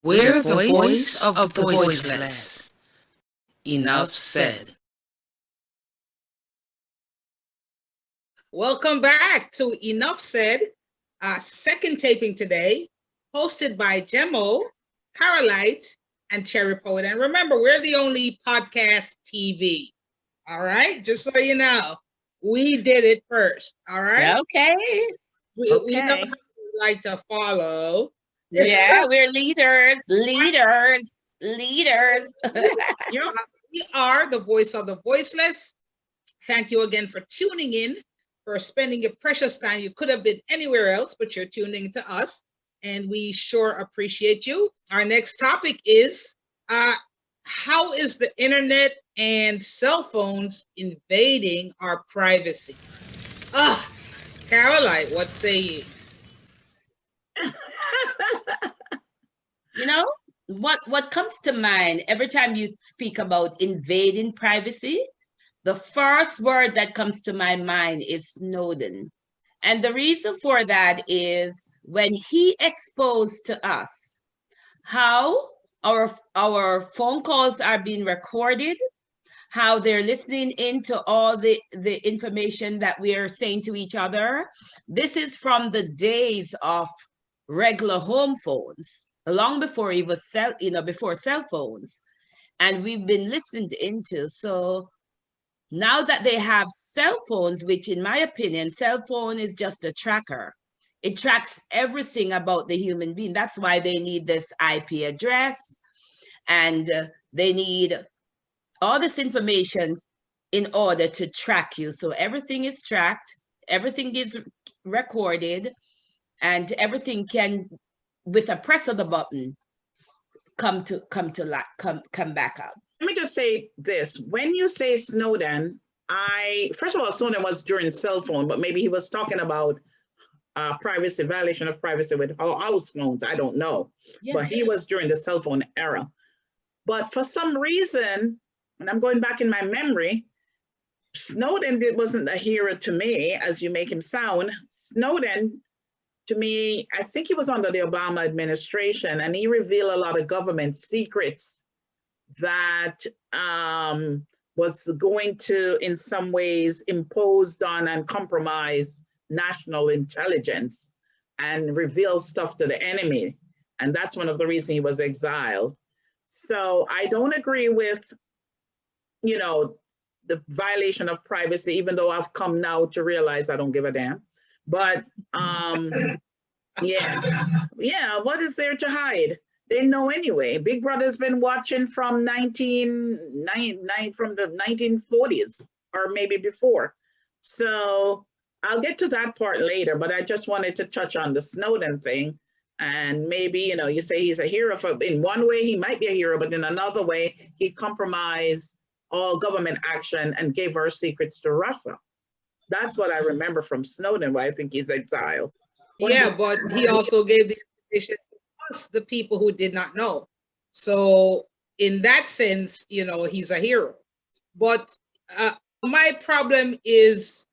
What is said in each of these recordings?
We're the voice of the voiceless. Enough said. Welcome back to Enough Said, second taping today, hosted by Jemo, Carolite, and Cherry Poet. And remember, we're the only podcast TV. All right, just so you know, we did it first. All right. Okay. We know how we like to follow. Yeah, we're leaders. We are the voice of the voiceless. Thank you again for tuning in, for spending your precious time. You could have been anywhere else, but you're tuning to us, and we sure appreciate you. Our next topic is how is the internet and cell phones invading our privacy? Caroline, what say you? You know, what comes to mind every time you speak about invading privacy? The first word that comes to my mind is Snowden. And the reason for that is when he exposed to us how our phone calls are being recorded, how they're listening into all the information that we are saying to each other. This is from the days of regular home phones, long before it was before cell phones. And we've been listened into. So now that they have cell phones, which in my opinion, cell phone is just a tracker. It tracks everything about the human being. That's why they need this IP address, and they need all this information in order to track you. So everything is tracked, everything is recorded, and everything can, with a press of the button, come back up. Let me just say this. When you say Snowden, first of all, Snowden was during cell phone, but maybe he was talking about privacy, violation of privacy with house phones. I don't know. Yeah. But he was during the cell phone era. But for some reason, and I'm going back in my memory, Snowden wasn't a hero to me, as you make him sound. Snowden, to me, I think he was under the Obama administration, and he revealed a lot of government secrets that was going to, in some ways, impose on and compromise national intelligence and reveal stuff to the enemy. And that's one of the reasons he was exiled. So I don't agree with, the violation of privacy, even though I've come now to realize I don't give a damn. But yeah, what is there to hide? They know anyway. Big Brother's been watching from the 1940s or maybe before. So I'll get to that part later, but I just wanted to touch on the Snowden thing. And maybe, you say he's a hero. In one way, he might be a hero, but in another way, he compromised all government action and gave our secrets to Russia. That's what I remember from Snowden, why I think he's exiled. Yeah, but he also gave the information the people who did not know. So in that sense, he's a hero. But my problem is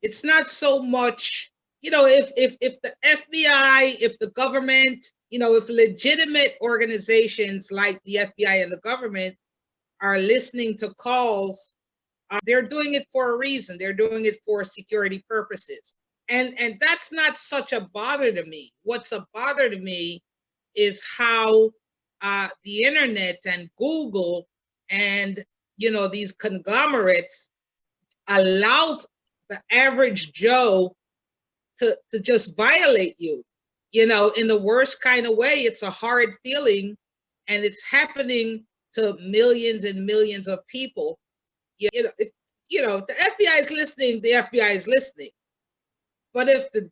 it's not so much, if the FBI, if the government, if legitimate organizations like the FBI and the government are listening to calls, they're doing it for a reason. They're doing it for security purposes. And that's not such a bother to me. What's a bother to me is how the internet and Google and, these conglomerates allow the average Joe to just violate you, in the worst kind of way. It's a hard feeling, and it's happening to millions and millions of people. If the FBI is listening, the FBI is listening. But if the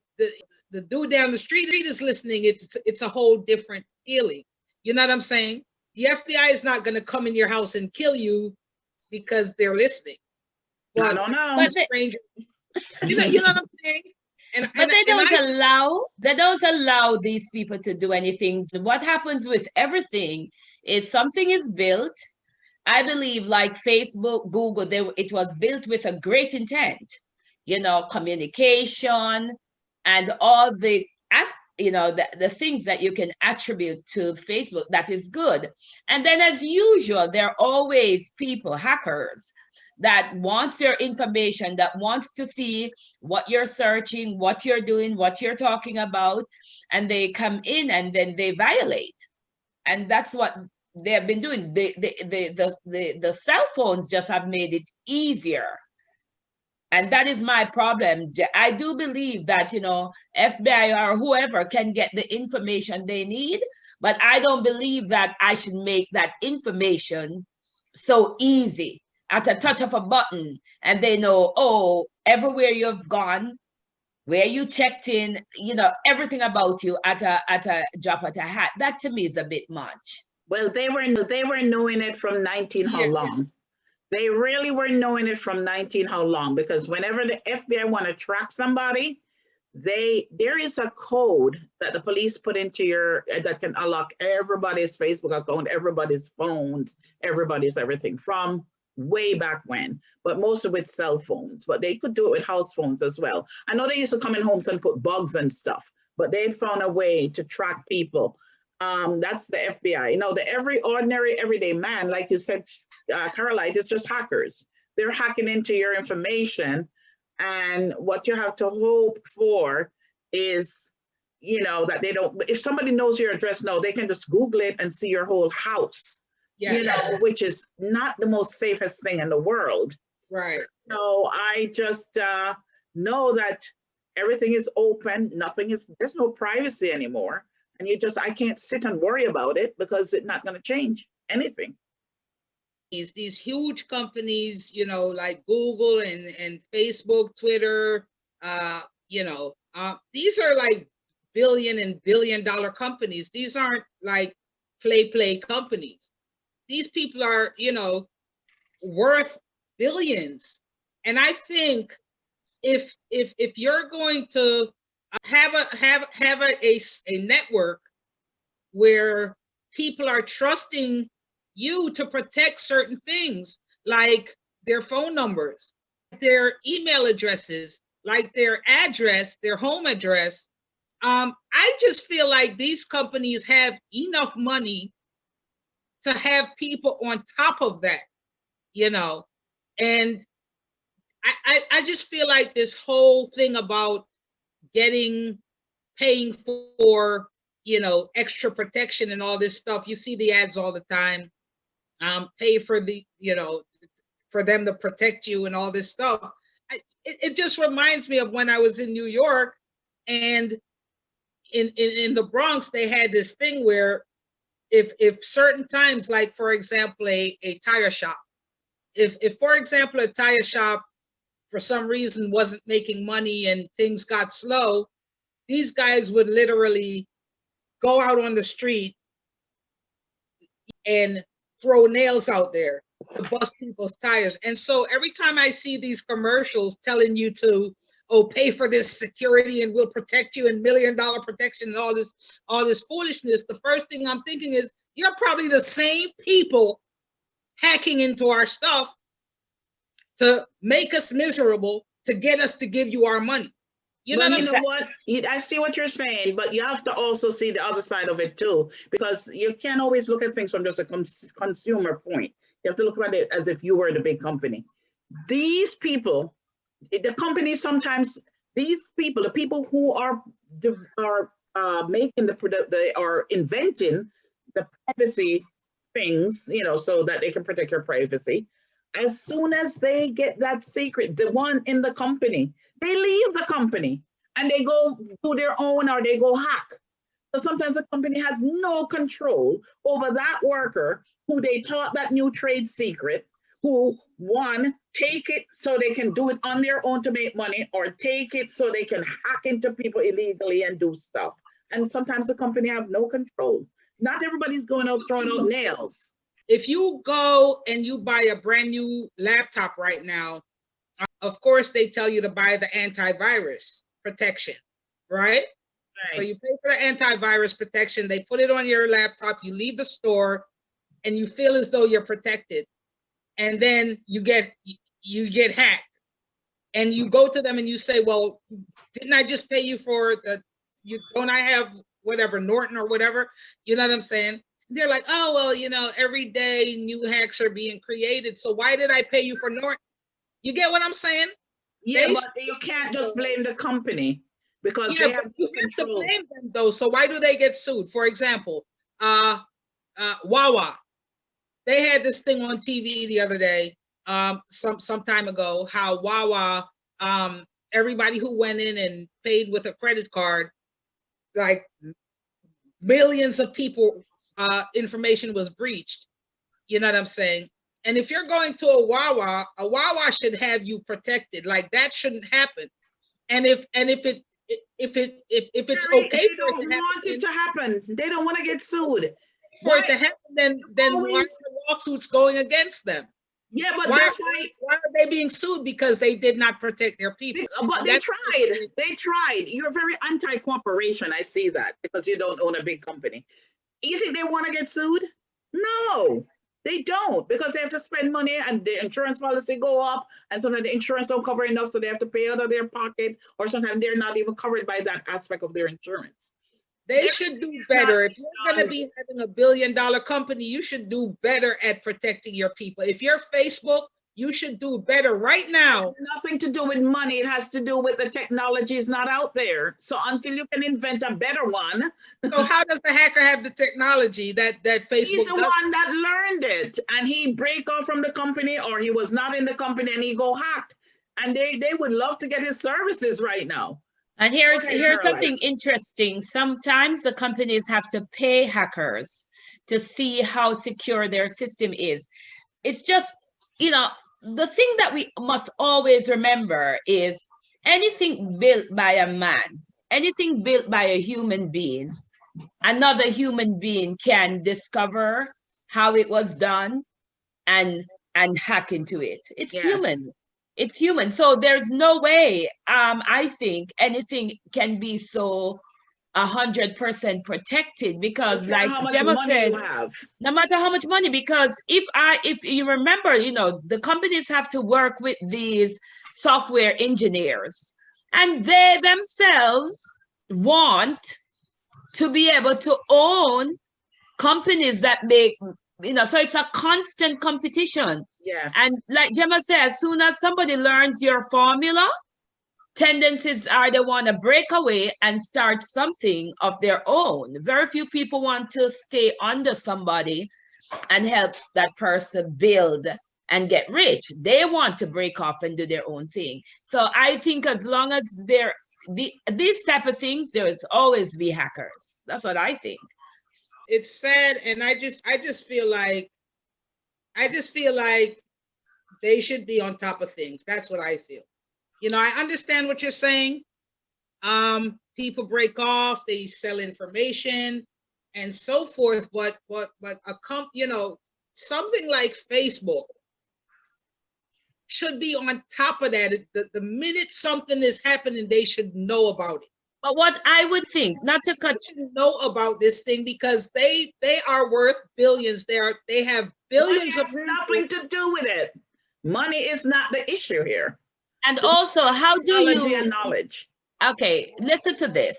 dude down the street is listening, it's a whole different feeling. You know what I'm saying? The FBI is not going to come in your house and kill you because they're listening. But I don't know. Stranger, you know what I'm saying? But they don't allow these people to do anything. What happens with everything is something is built. I believe, like Facebook, Google, it was built with a great intent. Communication and all the the things that you can attribute to Facebook that is good. And then as usual, there are always people, hackers, that wants your information, that wants to see what you're searching, what you're doing, what you're talking about, and they come in and then they violate. And that's what they have been doing. The cell phones just have made it easier. And that is my problem. I do believe that, FBI or whoever can get the information they need, but I don't believe that I should make that information so easy at a touch of a button. And they know, oh, everywhere you've gone, where you checked in, everything about you at a drop of a hat. That to me is a bit much. Well, they were knowing it from 19 how long? They really were knowing it from 19 how long? Because whenever the FBI want to track somebody, there is a code that the police put into that can unlock everybody's Facebook account, everybody's phones, everybody's everything from way back when, but most of it's cell phones, but they could do it with house phones as well. I know they used to come in homes and put bugs and stuff, but they found a way to track people. That's the FBI. The every ordinary everyday man, like you said, Caroline, is just hackers. They're hacking into your information, and what you have to hope for is, that they don't. If somebody knows your address, they can just Google it and see your whole house. Which is not the most safest thing in the world. Right. So I just know that everything is open. There's no privacy anymore. And I can't sit and worry about it because it's not going to change anything. These huge companies, like Google and Facebook, Twitter, these are like billion and billion dollar companies. These aren't like play companies. These people are, worth billions. And I think if you're going to have a network where people are trusting you to protect certain things, like their phone numbers, their email addresses, like their address, their home address, I just feel like these companies have enough money to have people on top of that, and I just feel like this whole thing about paying for, extra protection and all this stuff, you see the ads all the time, pay for for them to protect you and all this stuff. It just reminds me of when I was in New York, and in the Bronx, they had this thing where if certain times, like for example, a tire shop, if for example, a tire shop for some reason wasn't making money and things got slow, these guys would literally go out on the street and throw nails out there to bust people's tires. And so every time I see these commercials telling you to, pay for this security and we'll protect you and $1 million protection and all this foolishness, the first thing I'm thinking is, you're probably the same people hacking into our stuff to make us miserable, to get us to give you our money. I see what you're saying, but you have to also see the other side of it too, because you can't always look at things from just a consumer point. You have to look at it as if you were the big company. These people, the companies sometimes, the people who are making the product, they are inventing the privacy things, so that they can protect your privacy. As soon as they get that secret, the one in the company, they leave the company and they go do their own, or they go hack. So sometimes the company has no control over that worker who they taught that new trade secret, who take it so they can do it on their own to make money, or take it so they can hack into people illegally and do stuff. And sometimes the company have no control. Not everybody's going out throwing out nails. If you go and you buy a brand new laptop right now, of course, they tell you to buy the antivirus protection, right? So you pay for the antivirus protection, they put it on your laptop, you leave the store, and you feel as though you're protected. And then you get hacked. And you go to them and you say, well, didn't I just pay you for the don't I have whatever Norton or whatever? You know what I'm saying? They're like, oh well, you know, every day new hacks are being created. So why did I pay you for Norton? You get what I'm saying? Yeah, but you can't just blame the company because they have you to have to control. blame them though. So why do they get sued? For example, Wawa. They had this thing on TV the other day, some time ago, how Wawa, everybody who went in and paid with a credit card, like millions of people, information was breached. You know what I'm saying? And if you're going to a Wawa should have you protected. Like that shouldn't happen. And if it's Jerry, okay they for don't it to want it to happen. They don't want to get sued. for it to happen, then why are the lawsuits going against them? Yeah, but Why that's why. are they being sued? Because they did not protect their people. But they tried. They tried. You're very anti-corporation. I see that because you don't own a big company. You think they want to get sued? No, they don't, because they have to spend money and the insurance policy go up, and sometimes the insurance don't cover enough, so they have to pay out of their pocket, or sometimes they're not even covered by that aspect of their insurance. They should do better. If you're going to be having $1 billion company, you should do better at protecting your people. If you're Facebook, you should do better right now. It has nothing to do with money. It has to do with the technology is not out there. So until you can invent a better one. So how does the hacker have the technology that Facebook He's the one that learned it, and he break off from the company, or he was not in the company and he go hack. And they would love to get his services right now. And here's something interesting. Sometimes the companies have to pay hackers to see how secure their system is. It's just, you know, the thing that we must always remember is anything built by a man, anything built by a human being, another human being can discover how it was done and hack into it. It's human. It's human. So there's no way, I think, anything can be so 100% protected, because like Gemma said, no matter how much money, because if you remember, you know, the companies have to work with these software engineers, and they themselves want to be able to own companies that make, you know, so it's a constant competition. Yes. And like Gemma said, as soon as somebody learns your formula, tendencies are they want to break away and start something of their own. Very few people want to stay under somebody and help that person build and get rich. They want to break off and do their own thing. So I think as long as these type of things, there is always be hackers. That's what I think. It's sad, and I just feel like they should be on top of things. That's what I feel. You know, I understand what you're saying. People break off, they sell information and so forth, but you know, something like Facebook should be on top of that. The minute something is happening, they should know about it. But what I would think, not to cut, know about this thing, because they are worth billions. They have billions of nothing to do with it. Money is not the issue here. And also, how do you and knowledge? Okay, listen to this.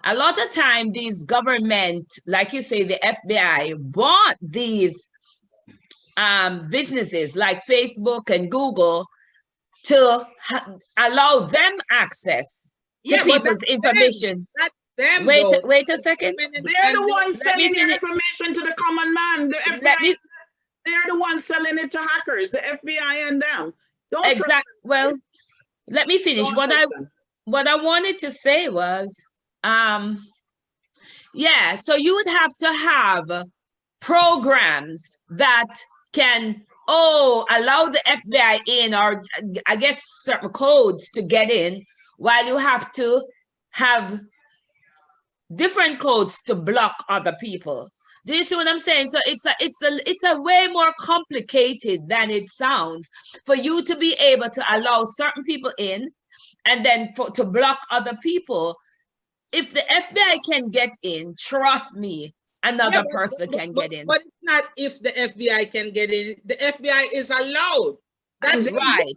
A lot of time, these government, like you say, the FBI, want these businesses like Facebook and Google to allow them access to people's information. Wait a second. They're the ones selling the information to the common man. The FBI, they're the ones selling it to hackers, the FBI and them. Exactly. Well, let me finish. What I wanted to say was, yeah, so you would have to have programs that can allow the FBI in, or I guess certain codes to get in, while you have to have different codes to block other people. Do you see what I'm saying? So it's a way more complicated than it sounds for you to be able to allow certain people in, and then to block other people. If the FBI can get in, trust me, another person can get in. But it's not if the FBI can get in. The FBI is allowed. That's right.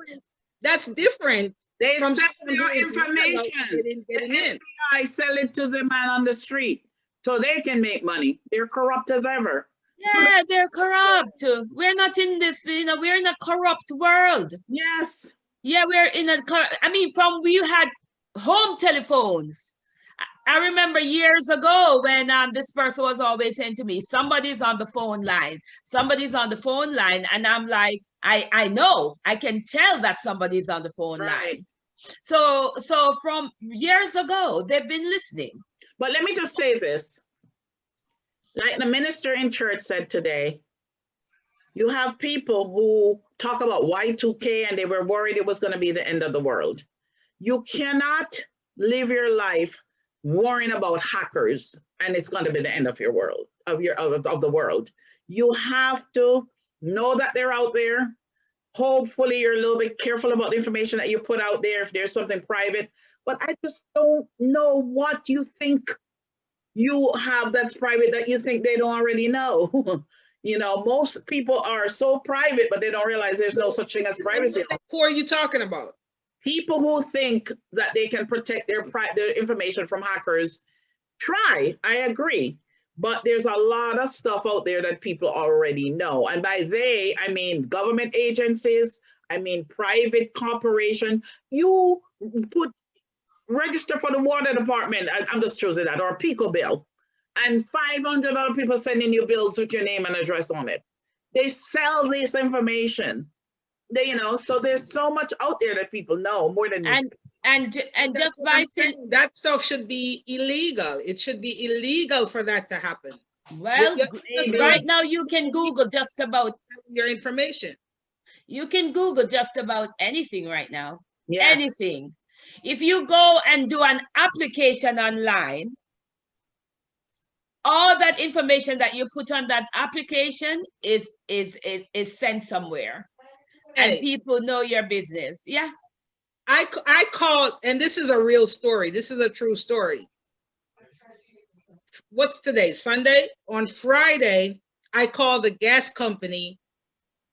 That's different. They from sell someone your who is not allowed information. to get in, The getting in. FBI sell it to the man on the street so they can make money. They're corrupt as ever. Yeah, they're corrupt. We're not in this, we're in a corrupt world. Yes. Yeah, we're in a, I mean, we had home telephones. I remember years ago when this person was always saying to me, somebody's on the phone line. Somebody's on the phone line. And I'm like, I know, I can tell that somebody's on the phone line. So from years ago, they've been listening. But let me just say this. Like the minister in church said today, you have people who talk about Y2K and they were worried it was going to be the end of the world. You cannot live your life worrying about hackers and it's going to be the end of your world, of the world. You have to know that they're out there. Hopefully you're a little bit careful about the information that you put out there if there's something private. But I just don't know what you think you have that's private that you think they don't already know. Most people are so private, but they don't realize there's no such thing as privacy. Who are you talking about? People who think that they can protect their information from hackers, try, I agree. But there's a lot of stuff out there that people already know. And by they, I mean government agencies, I mean private corporation. You register for the water department, I'm just choosing that, or a PICO bill. And 500 other people sending you bills with your name and address on it. They sell this information. So there's so much out there that people know more than you. And just by that stuff should be illegal. It should be illegal for that to happen. Well, right now you can Google just about your information. You can Google just about anything right now. Yes. Anything. If you go and do an application online, all that information that you put on that application is sent somewhere. Hey. And people know your business. Yeah. I called, and this is a real story. This is a true story. What's today? Sunday? On Friday, I called the gas company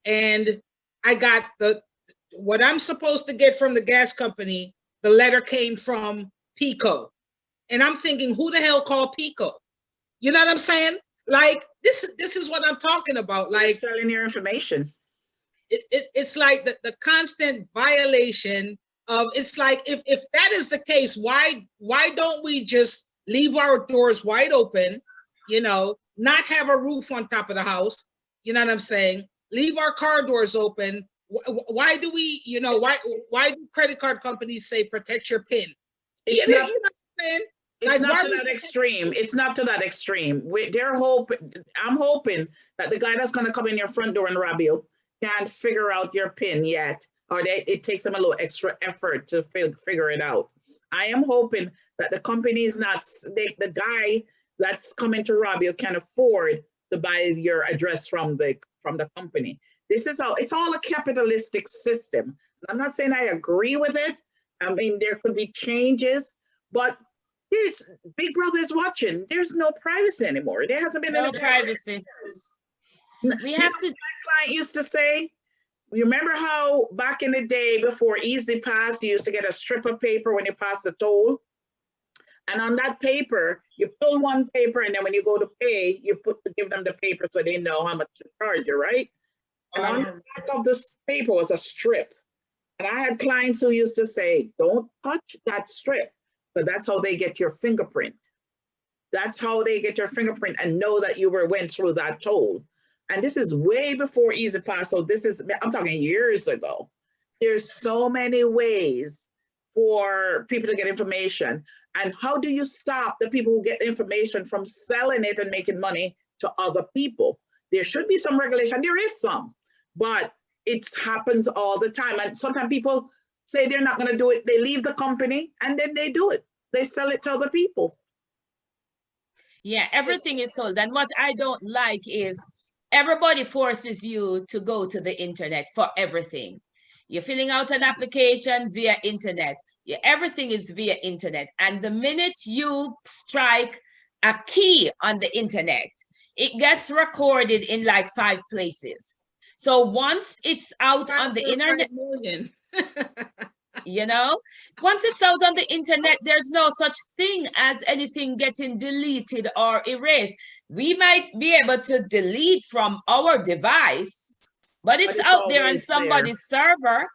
and I got what I'm supposed to get from the gas company. The letter came from PICO. And I'm thinking, who the hell called PICO? You know what I'm saying? Like, this is what I'm talking about. Like, you're selling your information. It's like the constant violation of, it's like, if that is the case, why don't we just leave our doors wide open, not have a roof on top of the house, you know what I'm saying? Leave our car doors open. Why do we, why do credit card companies say protect your PIN? You know what I'm saying? It's not to that extreme. It's not to that extreme. I'm hoping that the guy that's going to come in your front door and rob you can't figure out your PIN yet, or it takes them a little extra effort to figure it out. I am hoping that the company is not, the guy that's coming to rob you can afford to buy your address from the company. This is how, it's all a capitalistic system. I'm not saying I agree with it. I mean, there could be changes, but there's Big Brother is watching. There's no privacy anymore. There hasn't been no privacy. We have to. My client used to say, you remember how back in the day before Easy Pass, you used to get a strip of paper when you pass the toll? And on that paper, you pull one paper, and then when you go to pay, you give them the paper so they know how much to charge you, right? And on the back of this paper was a strip. And I had clients who used to say, don't touch that strip. But that's how they get your fingerprint. That's how they get your fingerprint and know that you went through that toll. And this is way before Easy Pass. So I'm talking years ago. There's so many ways for people to get information. And how do you stop the people who get information from selling it and making money to other people? There should be some regulation. There is some, but it happens all the time. And sometimes people say they're not going to do it. They leave the company and then they do it. They sell it to other people. Yeah, everything is sold. And what I don't like is everybody forces you to go to the internet for everything. You're filling out an application via internet. Everything is via internet. And the minute you strike a key on the internet, it gets recorded in like 5 places. So once it's out on the internet, You know, once it's out on the internet, there's no such thing as anything getting deleted or erased. We might be able to delete from our device, but it's out there on always there. somebody's server.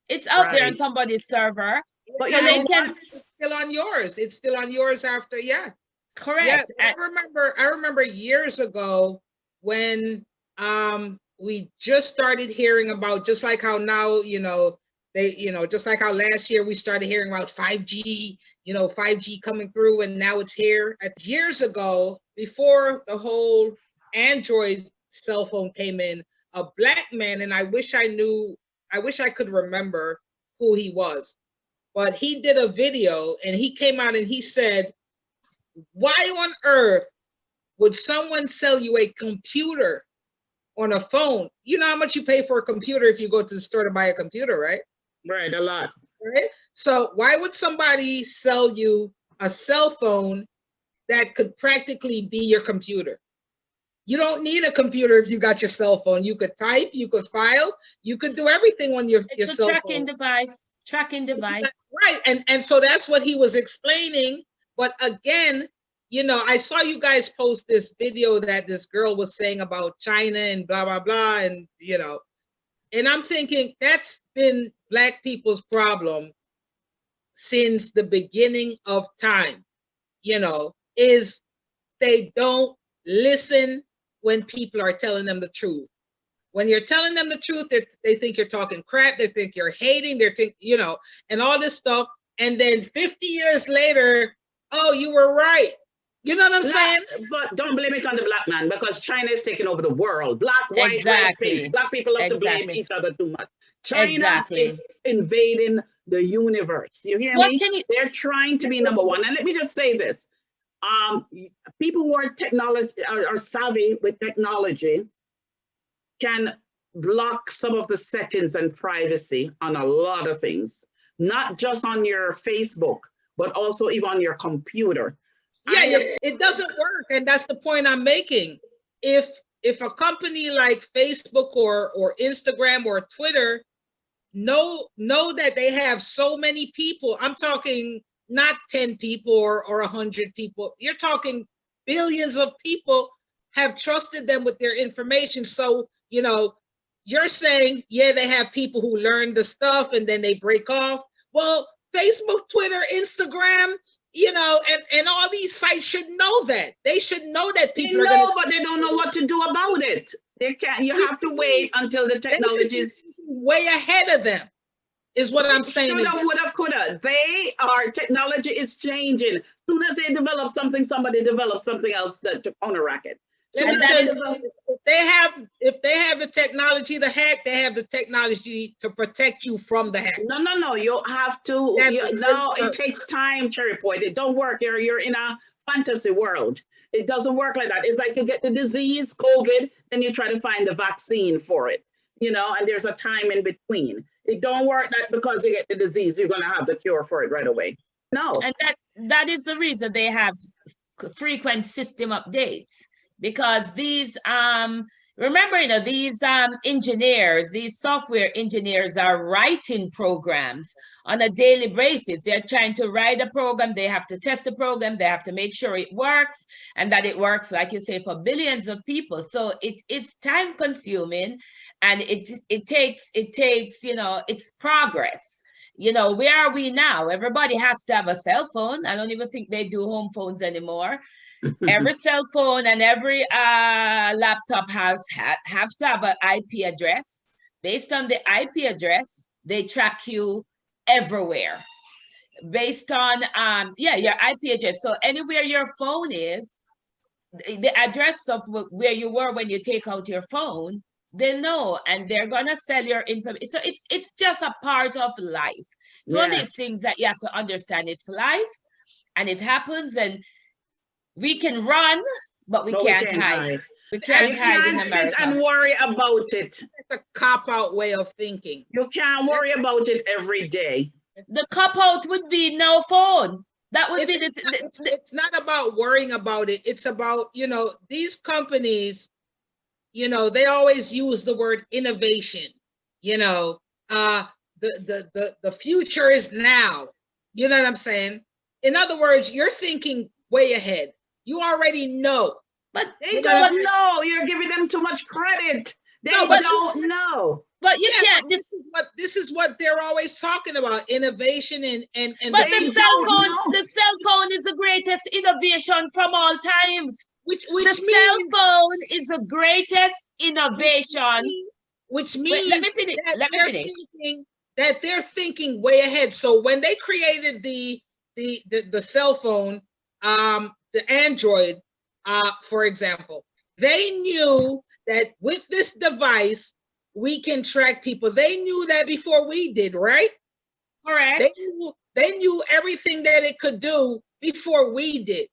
It's out there on Right. somebody's server. But So you they know can, It's still on yours. It's still on yours after, yeah. Yes, correct. I remember years ago when we just started hearing about, just like how now, just like how last year we started hearing about 5G, 5G coming through, and now it's here. Years ago, before the whole Android cell phone came in, a Black man, and I wish I could remember who he was, but he did a video and he came out and he said, why on earth would someone sell you a computer on a phone? You know how much you pay for a computer if you go to the store to buy a computer, right? Right, a lot. Right. So why would somebody sell you a cell phone that could practically be your computer? You don't need a computer if you got your cell phone. You could type, you could file, you could do everything on your It's a cell tracking phone. device. Tracking device. Right. And so that's what he was explaining. But again, I saw you guys post this video that this girl was saying about China and blah, blah, blah. And, and I'm thinking that's been Black people's problem since the beginning of time, is they don't listen when people are telling them the truth. When you're telling them the truth, they think you're talking crap. They think you're hating. They think, and all this stuff. And then 50 years later, oh, you were right. You know what I'm saying? But don't blame it on the Black man, because China is taking over the world. Black, white, Exactly. red, pink. Black people love to blame each other too much. China is invading the universe. You hear me? They're trying to be number one. And let me just say this. People who are are savvy with technology can block some of the settings and privacy on a lot of things, not just on your Facebook, but also even on your computer. Yeah, it doesn't work. And that's the point I'm making. If a company like Facebook or Instagram or Twitter know that they have so many people, I'm talking not 10 people or 100 people, you're talking billions of people have trusted them with their information. So, you're saying, yeah, they have people who learn the stuff and then they break off. Well, Facebook, Twitter, Instagram, and all these sites should know that. They should know that people but they don't know what to do about it. They can't. You have to wait until the technology is way ahead of them, is what I'm saying. Shoulda, woulda, coulda. Technology is changing. As soon as they develop something, somebody develops something else to counteract it. So if they have the technology to hack, they have the technology to protect you from the hack. No. You have to. It takes time, Cherry Point. It don't work. You're in a fantasy world. It doesn't work like that. It's like you get the disease, COVID, then you try to find the vaccine for it. And there's a time in between. It don't work that because you get the disease, you're going to have the cure for it right away. No. And that is the reason they have frequent system updates. Because these, remember, these engineers, these software engineers are writing programs on a daily basis. They're trying to write a program. They have to test the program. They have to make sure it works and that it works, like you say, for billions of people. So it's time consuming, and it takes, it's progress. Where are we now? Everybody has to have a cell phone. I don't even think they do home phones anymore. Every cell phone and every laptop have to have an IP address. Based on the IP address, they track you everywhere. Based on your IP address. So anywhere your phone is, the address of where you were when you take out your phone, they know, and they're gonna sell your information. So it's just a part of life. It's one of these things that you have to understand. It's life, and it happens, and we can run, but we can't hide. We can't hide in America. Sit and worry about it. It's a cop-out way of thinking. You can't worry about it every day. The cop-out would be no phone. That would be it's not about worrying about it. It's about, these companies, they always use the word innovation. the future is now. You know what I'm saying? In other words, you're thinking way ahead. You already know. But They don't know. You're giving them too much credit. They don't know. But you can't. This is what they're always talking about: innovation and. But the cell phone is the greatest innovation from all times. Which the cell phone is the greatest innovation. Which means let me finish. That they're thinking way ahead. So when they created the cell phone, the Android, for example, they knew that with this device we can track people. They knew that before we did, right? Correct. They knew everything that it could do before we did.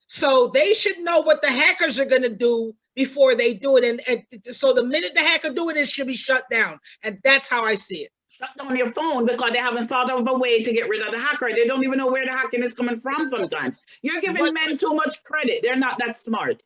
So they should know what the hackers are going to do before they do it. And so the minute the hacker do it, it should be shut down. And that's how I see it. Shut down your phone because they haven't thought of a way to get rid of the hacker. They don't even know where the hacking is coming from sometimes. You're giving men too much credit. They're not that smart.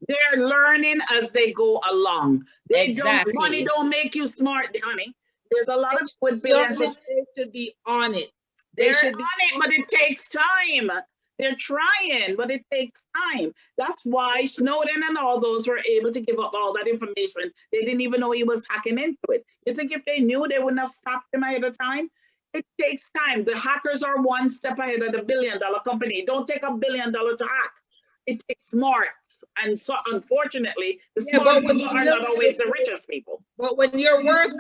They're learning as they go along. Money don't make you smart, honey. There's a lot of good billions. They should be on it. They're on it, but it takes time. They're trying, but it takes time. That's why Snowden and all those were able to give up all that information. They didn't even know he was hacking into it. You think if they knew, they wouldn't have stopped him ahead of time? It takes time. The hackers are one step ahead of the $1 billion company. It don't take $1 billion to hack. It takes smarts. And so, unfortunately, the smart people are not always the richest people. But when you're worth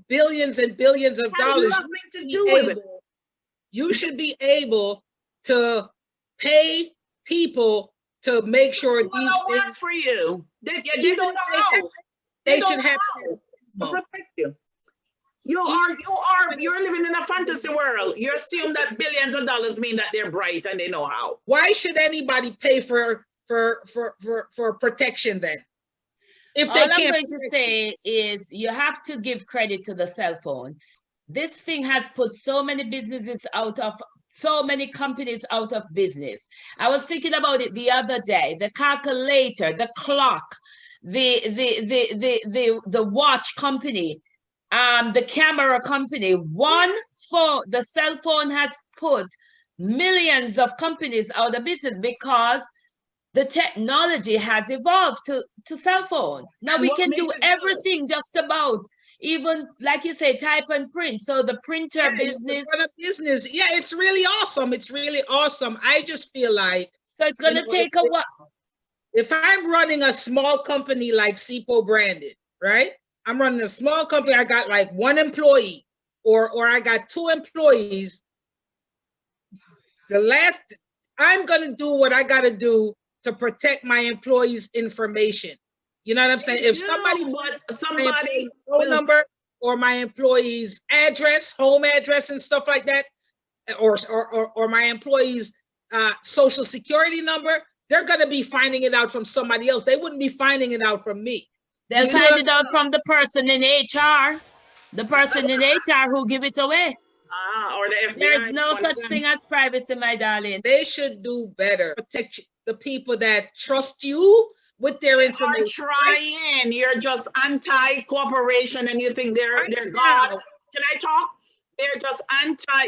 billions and billions of dollars, you should be able to pay people to make sure these things work for you. They don't know how. They should have to protect you. You're living in a fantasy world. You assume that billions of dollars mean that they're bright and they know how. Why should anybody pay for protection then? If all I'm going to say is you have to give credit to the cell phone. This thing has put so many companies out of business. I was thinking about it the other day. The calculator, the clock, the watch company, the camera company. The cell phone has put millions of companies out of business because the technology has evolved to cell phone. Now we can do everything just about, even like you say, type and print. So the printer business. Yeah, it's really awesome. It's really awesome. I just feel like. So it's going to take a while. If I'm running a small company like SIPO branded, right? I'm running a small company. I got like 1 employee or I got 2 employees. I'm going to do what I got to do to protect my employees' information. You know what I'm saying? If somebody phone number or my employee's address, home address and stuff like that, or my employee's social security number, they're going to be finding it out from somebody else. They wouldn't be finding it out from me. They'll find it out from the person in HR. The person in HR who give it away. Or the FBI. There's no such thing as privacy, my darling. They should do better. Protect the people that trust you with their information. You're trying. You're just anti-corporation and you think they're God. Can I talk? They're just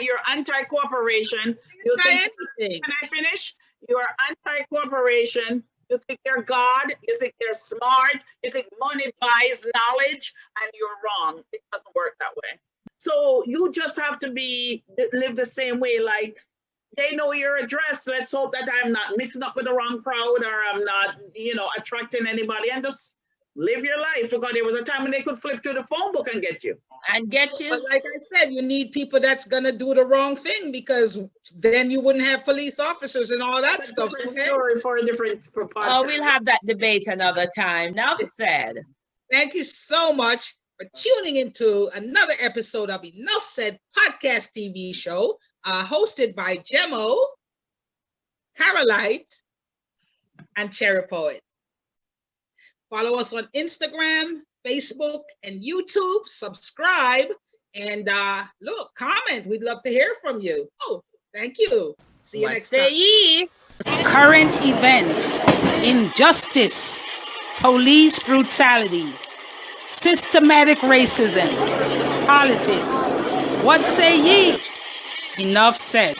you're anti-corporation. Can I finish? You're anti-corporation. You think they're God. You think they're smart. You think money buys knowledge, and you're wrong. It doesn't work that way. So you just have to live the same way. Like, they know your address. Let's hope that I'm not mixing up with the wrong crowd or I'm not, attracting anybody, and just live your life, because there was a time when they could flip through the phone book and get you. But like I said, you need people that's going to do the wrong thing, because then you wouldn't have police officers and all that stuff. Story for a different podcast. We'll have that debate another time. Enough said. Thank you so much for tuning into another episode of Enough Said podcast TV show, hosted by Gemmo, Carolite, and Cherry Poet. Follow us on Instagram, Facebook, and YouTube. Subscribe and comment. We'd love to hear from you. Oh, thank you. See you next time. Current events, injustice, police brutality, systematic racism, politics, What say ye? Enough said.